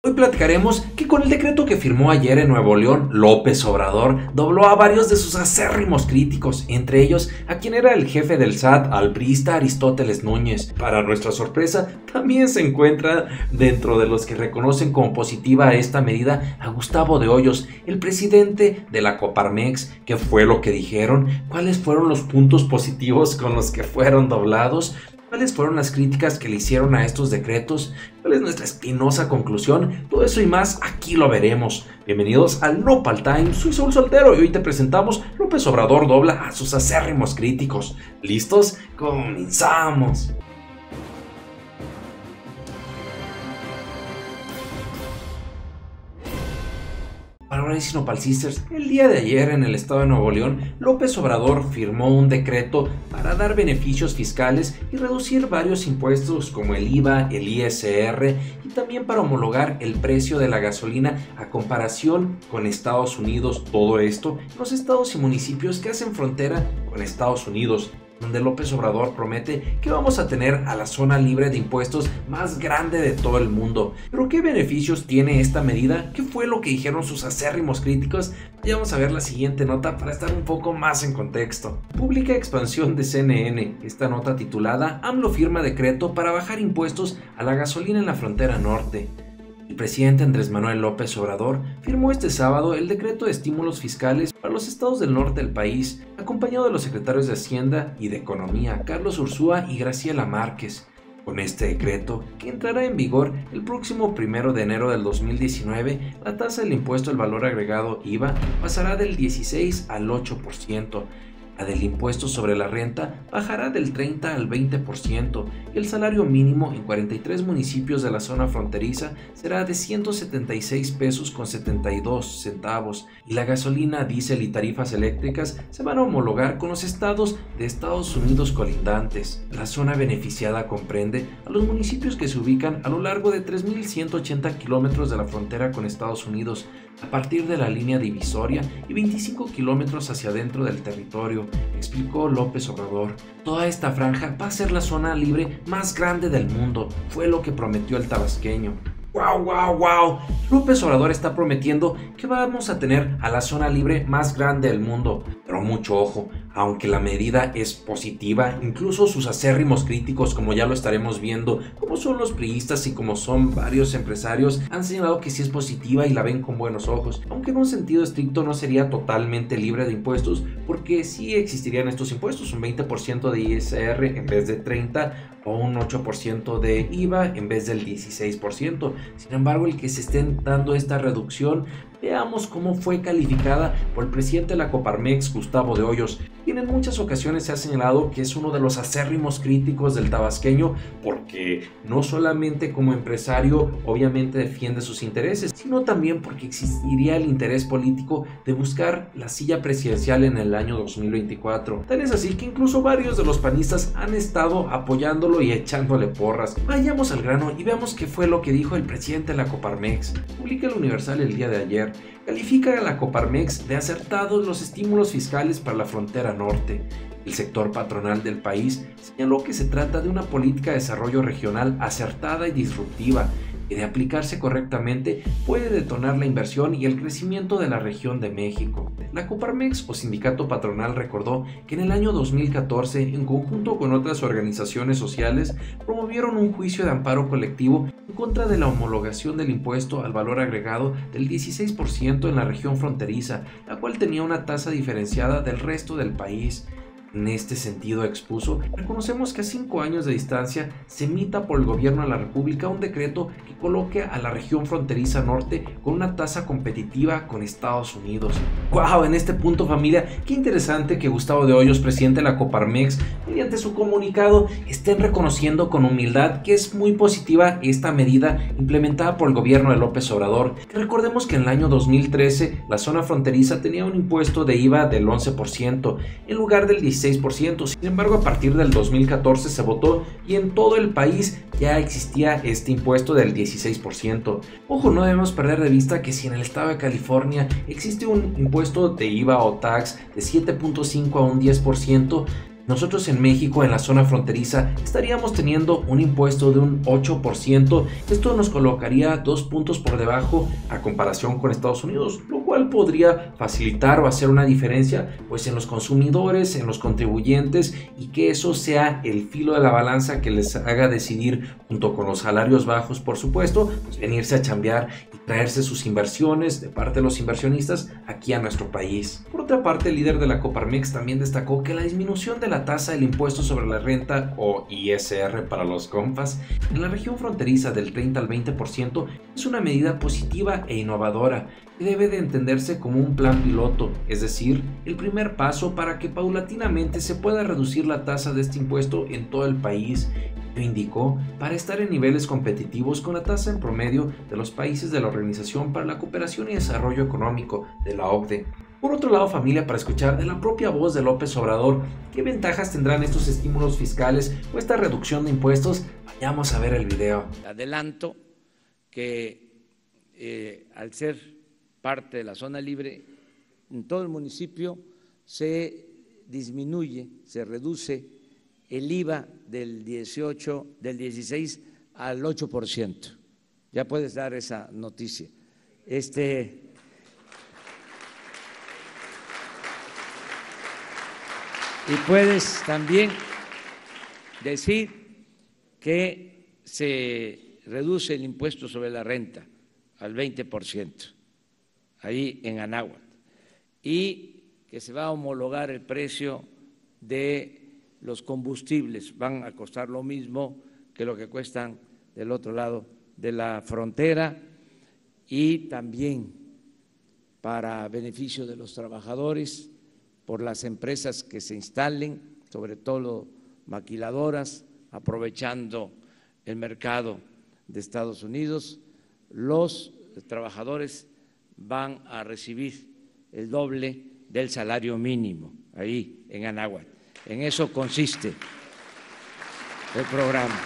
Hoy platicaremos que con el decreto que firmó ayer en Nuevo León, López Obrador dobló a varios de sus acérrimos críticos, entre ellos a quien era el jefe del SAT, al priista Aristóteles Núñez. Para nuestra sorpresa, también se encuentra dentro de los que reconocen como positiva esta medida a Gustavo de Hoyos, el presidente de la Coparmex. ¿Qué fue lo que dijeron? ¿Cuáles fueron los puntos positivos con los que fueron doblados? ¿Cuáles fueron las críticas que le hicieron a estos decretos? ¿Cuál es nuestra espinosa conclusión? Todo eso y más aquí lo veremos. Bienvenidos al Nopal Time, soy Saúl Soltero y hoy te presentamos López Obrador dobla a sus acérrimos críticos. ¿Listos? ¡Comenzamos! Parábolas y Nopal Sisters, el día de ayer en el estado de Nuevo León, López Obrador firmó un decreto para dar beneficios fiscales y reducir varios impuestos como el IVA, el ISR y también para homologar el precio de la gasolina a comparación con Estados Unidos. Todo esto en los estados y municipios que hacen frontera con Estados Unidos, donde López Obrador promete que vamos a tener a la zona libre de impuestos más grande de todo el mundo. ¿Pero qué beneficios tiene esta medida? ¿Qué fue lo que dijeron sus acérrimos críticos? Ya vamos a ver la siguiente nota para estar un poco más en contexto. Publica expansión de CNN, esta nota titulada AMLO firma decreto para bajar impuestos a la gasolina en la frontera norte. El presidente Andrés Manuel López Obrador firmó este sábado el decreto de estímulos fiscales para los estados del norte del país, acompañado de los secretarios de Hacienda y de Economía, Carlos Ursúa y Graciela Márquez. Con este decreto, que entrará en vigor el próximo 1 de enero del 2019, la tasa del impuesto al valor agregado IVA pasará del 16 al 8%. La del impuesto sobre la renta bajará del 30 al 20% y el salario mínimo en 43 municipios de la zona fronteriza será de 176 pesos con 72 centavos y la gasolina, diésel y tarifas eléctricas se van a homologar con los estados de Estados Unidos colindantes. La zona beneficiada comprende a los municipios que se ubican a lo largo de 3.180 kilómetros de la frontera con Estados Unidos, a partir de la línea divisoria y 25 kilómetros hacia adentro del territorio, explicó López Obrador. Toda esta franja va a ser la zona libre más grande del mundo, fue lo que prometió el tabasqueño. ¡Wow, wow, wow! López Obrador está prometiendo que vamos a tener a la zona libre más grande del mundo. Pero mucho ojo, aunque la medida es positiva, incluso sus acérrimos críticos, como ya lo estaremos viendo, como son los priistas y como son varios empresarios, han señalado que sí es positiva y la ven con buenos ojos. Aunque en un sentido estricto no sería totalmente libre de impuestos, porque sí existirían estos impuestos, un 20% de ISR en vez de 30% o un 8% de IVA en vez del 16%. Sin embargo, el que se estén dando esta reducción, veamos cómo fue calificada por el presidente de la Coparmex, Gustavo de Hoyos, quien en muchas ocasiones se ha señalado que es uno de los acérrimos críticos del tabasqueño, porque no solamente como empresario obviamente defiende sus intereses, sino también porque existiría el interés político de buscar la silla presidencial en el año 2024. Tal es así que incluso varios de los panistas han estado apoyándolo y echándole porras. Vayamos al grano y veamos qué fue lo que dijo el presidente de la Coparmex. Publica el Universal el día de ayer. Califica a la Coparmex de acertados los estímulos fiscales para la frontera norte. El sector patronal del país señaló que se trata de una política de desarrollo regional acertada y disruptiva, que de aplicarse correctamente puede detonar la inversión y el crecimiento de la región de México. La Coparmex o sindicato patronal recordó que en el año 2014, en conjunto con otras organizaciones sociales, promovieron un juicio de amparo colectivo en contra de la homologación del impuesto al valor agregado del 16% en la región fronteriza, la cual tenía una tasa diferenciada del resto del país. En este sentido, expuso, reconocemos que a 5 años de distancia se emita por el gobierno de la República un decreto que coloque a la región fronteriza norte con una tasa competitiva con Estados Unidos. ¡Wow! En este punto, familia, qué interesante que Gustavo de Hoyos, presidente de la Coparmex, mediante su comunicado, estén reconociendo con humildad que es muy positiva esta medida implementada por el gobierno de López Obrador. Recordemos que en el año 2013 la zona fronteriza tenía un impuesto de IVA del 11% en lugar del 16%. Sin embargo, a partir del 2014 se votó y en todo el país ya existía este impuesto del 16%. Ojo, no debemos perder de vista que si en el estado de California existe un impuesto de IVA o tax de 7.5 a un 10%, Nosotros en México, en la zona fronteriza, estaríamos teniendo un impuesto de un 8%. Esto nos colocaría 2 puntos por debajo a comparación con Estados Unidos, lo cual podría facilitar o hacer una diferencia pues en los consumidores, en los contribuyentes, y que eso sea el filo de la balanza que les haga decidir, junto con los salarios bajos por supuesto, pues venirse a chambear y traerse sus inversiones de parte de los inversionistas aquí a nuestro país. Por otra parte, el líder de la Coparmex también destacó que la disminución de la tasa del impuesto sobre la renta, o ISR para los compas, en la región fronteriza del 30 al 20% es una medida positiva e innovadora que debe de entenderse como un plan piloto, es decir, el primer paso para que paulatinamente se pueda reducir la tasa de este impuesto en todo el país. Lo indicó para estar en niveles competitivos con la tasa en promedio de los países de la Organización para la Cooperación y Desarrollo Económico, de la OCDE. Por otro lado, familia, para escuchar de la propia voz de López Obrador qué ventajas tendrán estos estímulos fiscales o esta reducción de impuestos, vayamos a ver el video. Adelanto que al ser parte de la zona libre, en todo el municipio se disminuye, se reduce el IVA del 16 al 8%. Ya puedes dar esa noticia. Y puedes también decir que se reduce el impuesto sobre la renta al 20%, ahí en Anáhuac, y que se va a homologar el precio de los combustibles, van a costar lo mismo que lo que cuestan del otro lado de la frontera, y también para beneficio de los trabajadores, por las empresas que se instalen, sobre todo maquiladoras, aprovechando el mercado de Estados Unidos, los trabajadores van a recibir el doble del salario mínimo ahí en Anáhuac. En eso consiste el programa.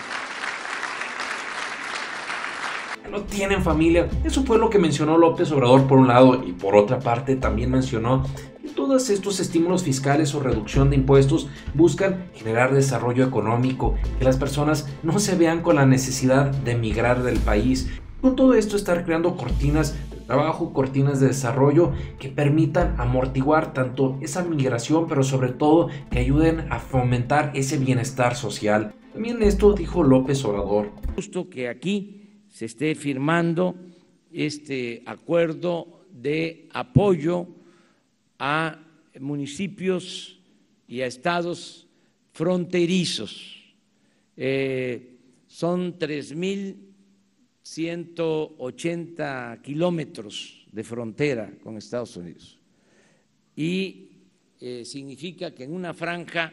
No tienen, familia. Eso fue lo que mencionó López Obrador por un lado, y por otra parte también mencionó que todos estos estímulos fiscales o reducción de impuestos buscan generar desarrollo económico, que las personas no se vean con la necesidad de emigrar del país. Con todo esto, estar creando cortinas de trabajo, cortinas de desarrollo que permitan amortiguar tanto esa migración, pero sobre todo que ayuden a fomentar ese bienestar social. También esto dijo López Obrador. Justo que aquí se esté firmando este acuerdo de apoyo a municipios y a estados fronterizos. Son 3.180 kilómetros de frontera con Estados Unidos, y significa que en una franja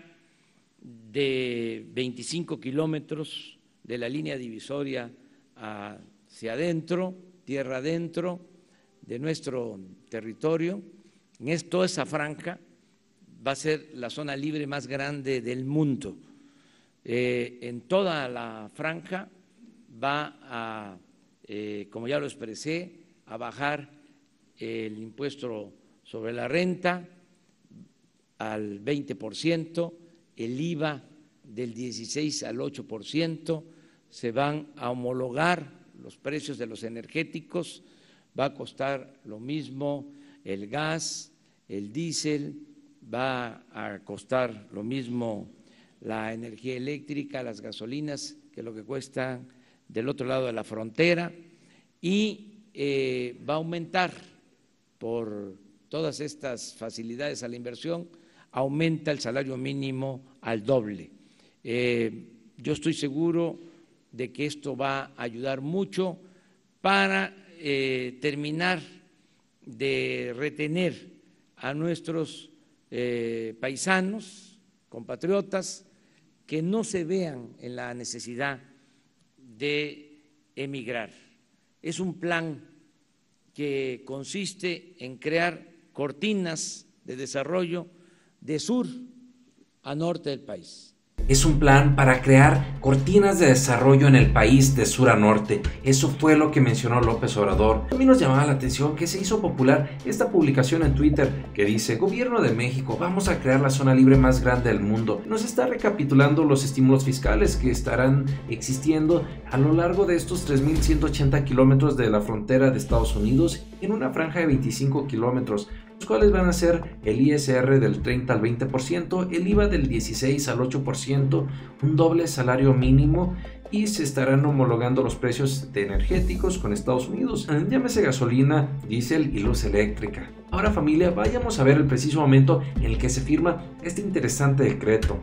de 25 kilómetros de la línea divisoria hacia adentro, tierra adentro de nuestro territorio, toda esa franja va a ser la zona libre más grande del mundo. En toda la franja va a, como ya lo expresé, a bajar el impuesto sobre la renta al 20%, el IVA del 16 al 8%, se van a homologar los precios de los energéticos, va a costar lo mismo el gas, el diésel, va a costar lo mismo la energía eléctrica, las gasolinas, que lo que cuestan del otro lado de la frontera, y va a aumentar por todas estas facilidades a la inversión, aumenta el salario mínimo al doble. Yo estoy seguro de que esto va a ayudar mucho para terminar de retener a nuestros paisanos, compatriotas, que no se vean en la necesidad de emigrar. Es un plan que consiste en crear cortinas de desarrollo de sur a norte del país. Es un plan para crear cortinas de desarrollo en el país de sur a norte. Eso fue lo que mencionó López Obrador. También nos llamaba la atención que se hizo popular esta publicación en Twitter que dice: Gobierno de México, vamos a crear la zona libre más grande del mundo. Nos está recapitulando los estímulos fiscales que estarán existiendo a lo largo de estos 3.180 kilómetros de la frontera de Estados Unidos en una franja de 25 kilómetros, los cuales van a ser el ISR del 30 al 20%, el IVA del 16 al 8%, un doble salario mínimo, y se estarán homologando los precios de energéticos con Estados Unidos, llámese gasolina, diésel y luz eléctrica. Ahora, familia, vayamos a ver el preciso momento en el que se firma este interesante decreto.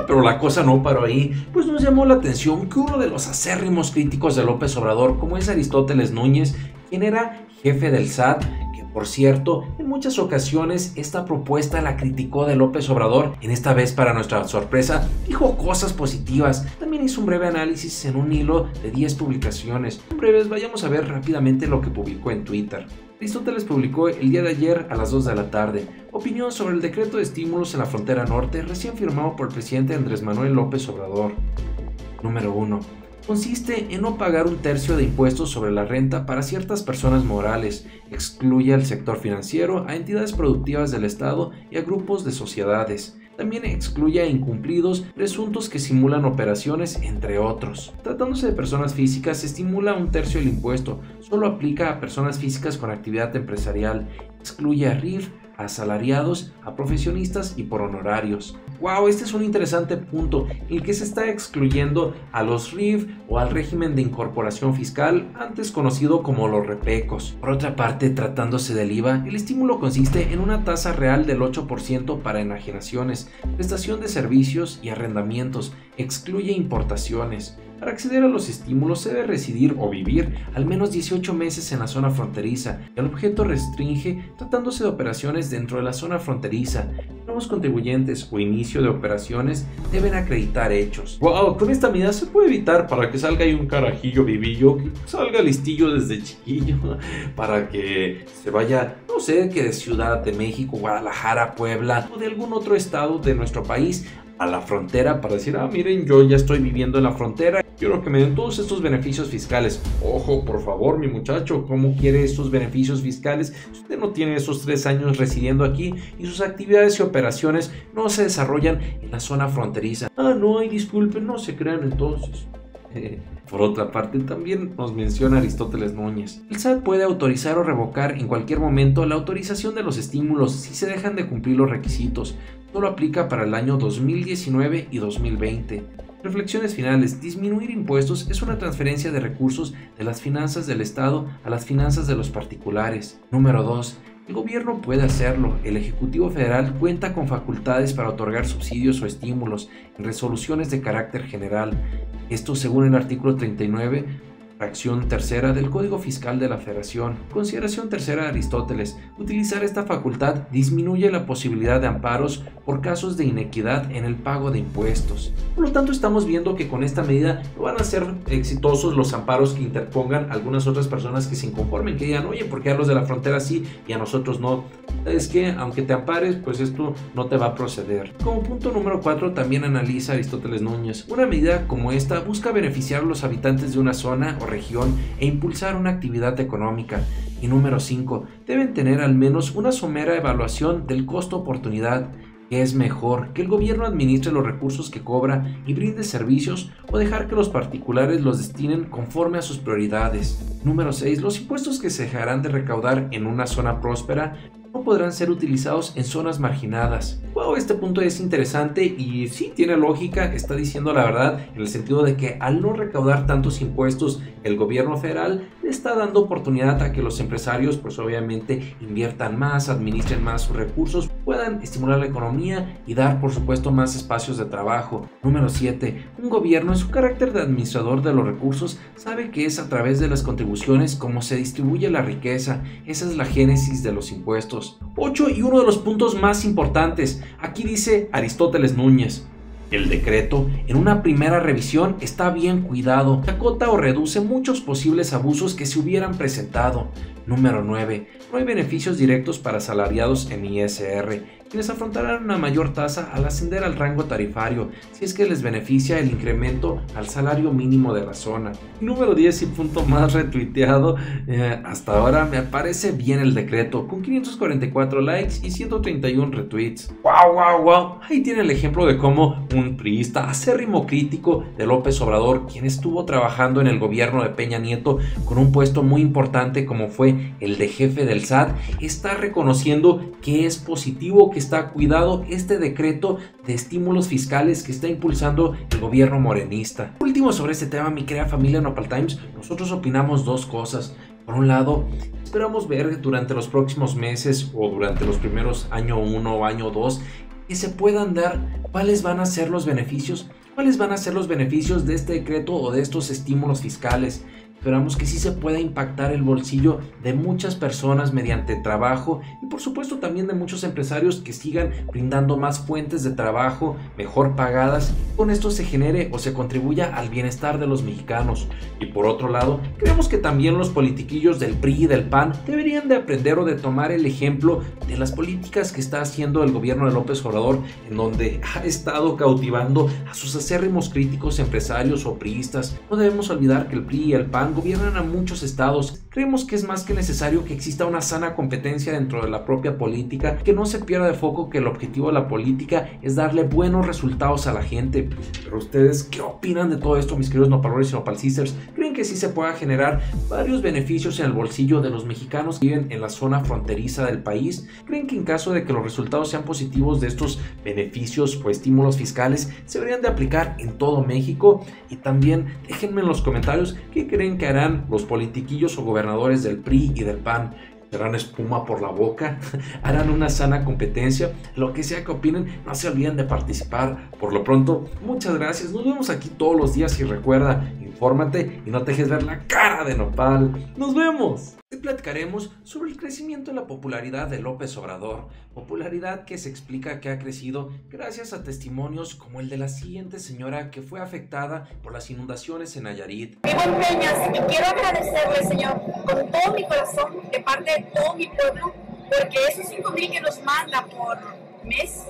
Pero la cosa no paró ahí, pues nos llamó la atención que uno de los acérrimos críticos de López Obrador, como es Aristóteles Núñez, quien era jefe del SAT, que por cierto, en muchas ocasiones esta propuesta la criticó de López Obrador, en esta vez para nuestra sorpresa, dijo cosas positivas. También hizo un breve análisis en un hilo de 10 publicaciones. En breves, vayamos a ver rápidamente lo que publicó en Twitter. Aristóteles publicó el día de ayer a las 2 de la tarde opinión sobre el decreto de estímulos en la frontera norte recién firmado por el presidente Andrés Manuel López Obrador. Número 1. Consiste en no pagar un tercio de impuestos sobre la renta para ciertas personas morales, excluye al sector financiero, a entidades productivas del Estado y a grupos de sociedades. También excluye a incumplidos, presuntos que simulan operaciones, entre otros. Tratándose de personas físicas, se estimula un tercio del impuesto, solo aplica a personas físicas con actividad empresarial, excluye a RIF, a asalariados, a profesionistas y por honorarios. ¡Wow! Este es un interesante punto, el que se está excluyendo a los RIF o al régimen de incorporación fiscal, antes conocido como los repecos. Por otra parte, tratándose del IVA, el estímulo consiste en una tasa real del 8% para enajenaciones, prestación de servicios y arrendamientos, excluye importaciones. Para acceder a los estímulos se debe residir o vivir al menos 18 meses en la zona fronteriza. El objeto restringe tratándose de operaciones dentro de la zona fronteriza. Nuevos contribuyentes o inicio de operaciones deben acreditar hechos. Wow, con esta medida se puede evitar para que salga ahí un carajillo vivillo, que salga listillo desde chiquillo, para que se vaya, no sé, que de Ciudad de México, Guadalajara, Puebla o de algún otro estado de nuestro país a la frontera para decir: ah, miren, yo ya estoy viviendo en la frontera, quiero que me den todos estos beneficios fiscales. Ojo, por favor, mi muchacho, ¿cómo quiere estos beneficios fiscales si usted no tiene esos 3 años residiendo aquí y sus actividades y operaciones no se desarrollan en la zona fronteriza? Ah, no, ay, disculpen, no se crean entonces. Por otra parte, también nos menciona Aristóteles Núñez. El SAT puede autorizar o revocar en cualquier momento la autorización de los estímulos si se dejan de cumplir los requisitos. Solo aplica para el año 2019 y 2020. Reflexiones finales. Disminuir impuestos es una transferencia de recursos de las finanzas del Estado a las finanzas de los particulares. Número 2. El gobierno puede hacerlo. El Ejecutivo Federal cuenta con facultades para otorgar subsidios o estímulos en resoluciones de carácter general. Esto según el artículo 39, fracción tercera del Código Fiscal de la Federación. Consideración tercera de Aristóteles. Utilizar esta facultad disminuye la posibilidad de amparos por casos de inequidad en el pago de impuestos. Por lo tanto, estamos viendo que con esta medida no van a ser exitosos los amparos que interpongan algunas otras personas que se inconformen, que digan: oye, ¿por qué a los de la frontera sí y a nosotros no? Es que aunque te ampares, pues esto no te va a proceder. Como punto número 4, también analiza Aristóteles Núñez: una medida como esta busca beneficiar a los habitantes de una zona o región e impulsar una actividad económica. Y número 5, deben tener al menos una somera evaluación del costo-oportunidad. ¿Qué es mejor? ¿Que el gobierno administre los recursos que cobra y brinde servicios, o dejar que los particulares los destinen conforme a sus prioridades? Número 6. Los impuestos que se dejarán de recaudar en una zona próspera no podrán ser utilizados en zonas marginadas. Wow, este punto es interesante y sí tiene lógica, está diciendo la verdad en el sentido de que al no recaudar tantos impuestos, el gobierno federal le está dando oportunidad a que los empresarios pues obviamente inviertan más, administren más sus recursos, puedan estimular la economía y dar por supuesto más espacios de trabajo. Número 7. Un gobierno en su carácter de administrador de los recursos sabe que es a través de las contribuciones como se distribuye la riqueza. Esa es la génesis de los impuestos. 8. Y uno de los puntos más importantes, aquí dice Aristóteles Núñez: El decreto, en una primera revisión, está bien cuidado, acota o reduce muchos posibles abusos que se hubieran presentado. Número 9. No hay beneficios directos para asalariados en ISR, quienes afrontarán una mayor tasa al ascender al rango tarifario, si es que les beneficia el incremento al salario mínimo de la zona. Número 10 y punto más retuiteado, hasta ahora me parece bien el decreto, con 544 likes y 131 retweets. ¡Wow! Ahí tiene el ejemplo de cómo un priista acérrimo crítico de López Obrador, quien estuvo trabajando en el gobierno de Peña Nieto con un puesto muy importante como fue el de jefe del SAT, está reconociendo que es positivo, que está cuidado este decreto de estímulos fiscales que está impulsando el gobierno morenista. Último sobre este tema, mi querida familia Nopal Times, nosotros opinamos dos cosas. Por un lado, esperamos ver durante los próximos meses o durante los primeros año 1 o año 2 que se puedan dar cuáles van a ser los beneficios, de este decreto o de estos estímulos fiscales. Esperamos que sí se pueda impactar el bolsillo de muchas personas mediante trabajo y por supuesto también de muchos empresarios que sigan brindando más fuentes de trabajo mejor pagadas. Con esto se genere o se contribuya al bienestar de los mexicanos. Y por otro lado, creemos que también los politiquillos del PRI y del PAN deberían de aprender o de tomar el ejemplo de las políticas que está haciendo el gobierno de López Obrador, en donde ha estado cautivando a sus acérrimos críticos empresarios o priistas. No debemos olvidar que el PRI y el PAN gobiernan a muchos estados. Creemos que es más que necesario que exista una sana competencia dentro de la propia política, que no se pierda de foco que el objetivo de la política es darle buenos resultados a la gente. Pero ustedes, ¿qué opinan de todo esto, mis queridos nopalones y nopal sisters? ¿Creen que sí se pueda generar varios beneficios en el bolsillo de los mexicanos que viven en la zona fronteriza del país? ¿Creen que en caso de que los resultados sean positivos de estos beneficios o estímulos fiscales se deberían de aplicar en todo México? Y también déjenme en los comentarios qué creen que harán los politiquillos o gobernadores del PRI y del PAN. ¿Harán espuma por la boca? ¿Harán una sana competencia? Lo que sea que opinen, no se olviden de participar. Por lo pronto, muchas gracias. Nos vemos aquí todos los días y recuerda, infórmate y no te dejes ver la cara de nopal. ¡Nos vemos! Hoy platicaremos sobre el crecimiento de la popularidad de López Obrador, popularidad que se explica que ha crecido gracias a testimonios como el de la siguiente señora que fue afectada por las inundaciones en Nayarit. Vivo en Peñas y quiero agradecerle, Señor, con todo mi corazón, de parte de todo mi pueblo, porque esos 5,000 que nos manda por mes